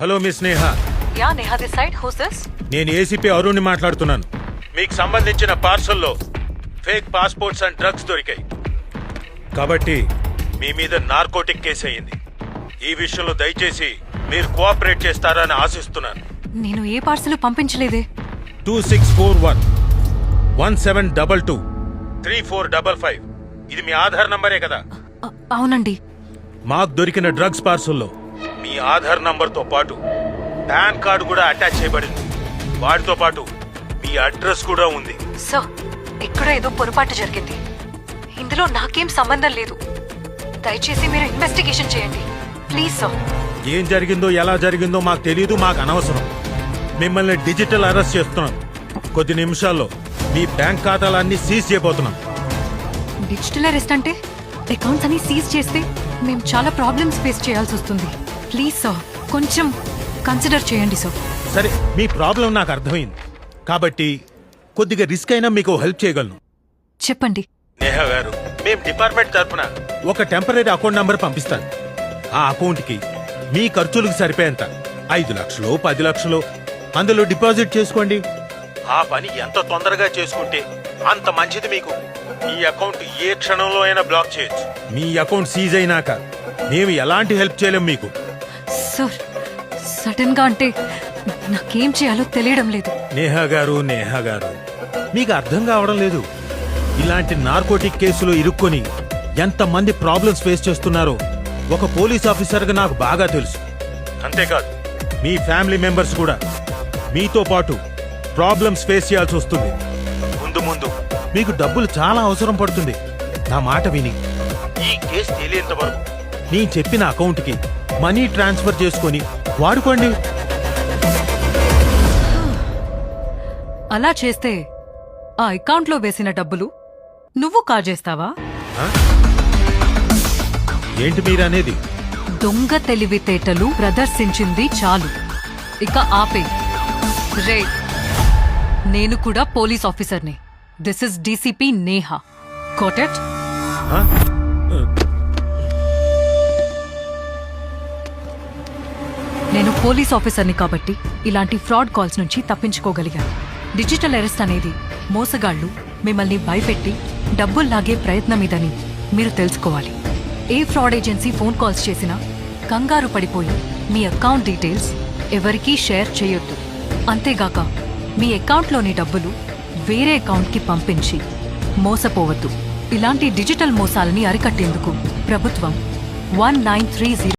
Hello miss Neha. Yeah Neha this side. Who's this? నేను ACP అరుణ్ని మాట్లాడుతున్నాను. మీకు సంబంధించిన పార్సల్లో ఫేక్ పాస్పోర్ట్స్ అండ్ డ్రగ్స్ దొరికాయి కాబట్టి మీ మీద నార్కోటిక్ కేసు అయ్యింది. ఈ విషయంలో దయచేసి మీరు కోఆపరేట్ చేస్తారని ఆశిస్తున్నాను. నేను ఏ పార్సల్ పంపించలేదే. 2641 1722 3455 ఇది మీ ఆధార్ నంబరే కదా? అవునండి. మాకు దొరికిన డ్రగ్స్ పార్సల్లో మీ ఆధార్ నంబర్తో పాటు పాన్ కార్డు కూడా అటాచ్ చేయబడింది. వాటితో పాటు మీ అడ్రస్ కూడా ఉంది. సార్, ఇక్కడ ఏదో పొరపాటు జరిగింది. ఇందులో నాకేం సంబంధం లేదు. దయచేసి మీరు ఇన్వెస్టిగేషన్ చేయండి ప్లీజ్ సార్. ఏం జరిగిందో ఎలా జరిగిందో మాకు తెలియదు, మాకు అనవసరం. మిమ్మల్ని డిజిటల్ అరెస్ట్ చేస్తున్నాం. కొద్ది నిమిషాల్లో మీ బ్యాంక్ ఖాతాలన్నీ సీజ్ చేయబోతున్నాం. డిజిటల్ అరెస్ట్ అంటే అకౌంట్స్ అన్ని సీజ్ చేస్తే మేము చాలా ప్రాబ్లమ్స్ ఫేస్ చేయాల్సి వస్తుంది. ప్లీజ్ సార్, కొంచెం కన్సిడర్ చేయండి సార్. సరే, మీ ప్రాబ్లం నాకు అర్థమైంది కాబట్టి కొద్దిగా రిస్క్ అయినా మీకు హెల్ప్ చేయగలను. చెప్పండి. నేహా గారు, మేము డిపార్ట్మెంట్ తరఫున ఒక టెంపరీ అకౌంట్ నంబర్ పంపిస్తాను. ఆ అకౌంట్కి మీ ఖర్చులకు సరిపోయేంత 5 లక్షలు 10 లక్షలు అందులో డిపాజిట్ చేసుకోండి. ఆ పని ఎంత తొందరగా చేసుకుంటే అంత మంచిది మీకు. ఈ అకౌంట్ ఏ క్షణంలో అయినా బ్లాక్ చేయొచ్చు. మీ అకౌంట్ సీజ్ అయినాక మేము ఎలాంటి హెల్ప్ చేయలేం మీకు. సార్, సడన్ గా అంటే నాకేం చేయాలో తెలియడం లేదు. నేహా గారు, మీకు అర్థం కావడం లేదు. ఇలాంటి నార్కోటిక్ కేసులో ఇరుక్కొని ఎంతమంది ప్రాబ్లమ్స్ ఫేస్ చేస్తున్నారో ఒక పోలీస్ ఆఫీసర్గా నాకు బాగా తెలుసు. అంతేకాదు, మీ ఫ్యామిలీ మెంబర్స్ కూడా మీతో పాటు ప్రాబ్లమ్స్ ఫేస్ చేయాల్సి వస్తుంది. ముందు ముందు మీకు డబ్బులు చాలా అవసరం పడుతుంది. నా మాట విని ఈ కేసు తేలేంత వరకు నేను చెప్పిన అకౌంట్కి మనీ ట్రాన్స్ఫర్ చేసుకొని వాడుకోండి. అలా చేస్తే ఆ అకౌంట్లో వేసిన డబ్బులు నువ్వు కాజేస్తావా? ఏంటి మీరనేది? దొంగ తెలివితేటలు ప్రదర్శించింది చాలు, ఇక ఆపే. రే, నేను కూడా పోలీస్ ఆఫీసర్ని. This is DCP Neha. Got it? నేను పోలీస్ ఆఫీసర్ని కాబట్టి ఇలాంటి ఫ్రాడ్ కాల్స్ నుంచి తప్పించుకోగలిగాను. డిజిటల్ అరెస్ట్ అనేది మోసగాళ్లు మిమ్మల్ని భయపెట్టి డబ్బులు లాగే ప్రయత్నం ఇదని మీరు తెలుసుకోవాలి. ఏ ఫ్రాడ్ ఏజెన్సీ ఫోన్ కాల్స్ చేసినా కంగారు పడిపోయి మీ అకౌంట్ డీటెయిల్స్ ఎవరికీ షేర్ చేయొద్దు. అంతేగాక మీ అకౌంట్లోని డబ్బులు వేరే అకౌంట్కి పంపించి మోసపోవద్దు. ఇలాంటి డిజిటల్ మోసాలని అరికట్టేందుకు ప్రభుత్వం 1930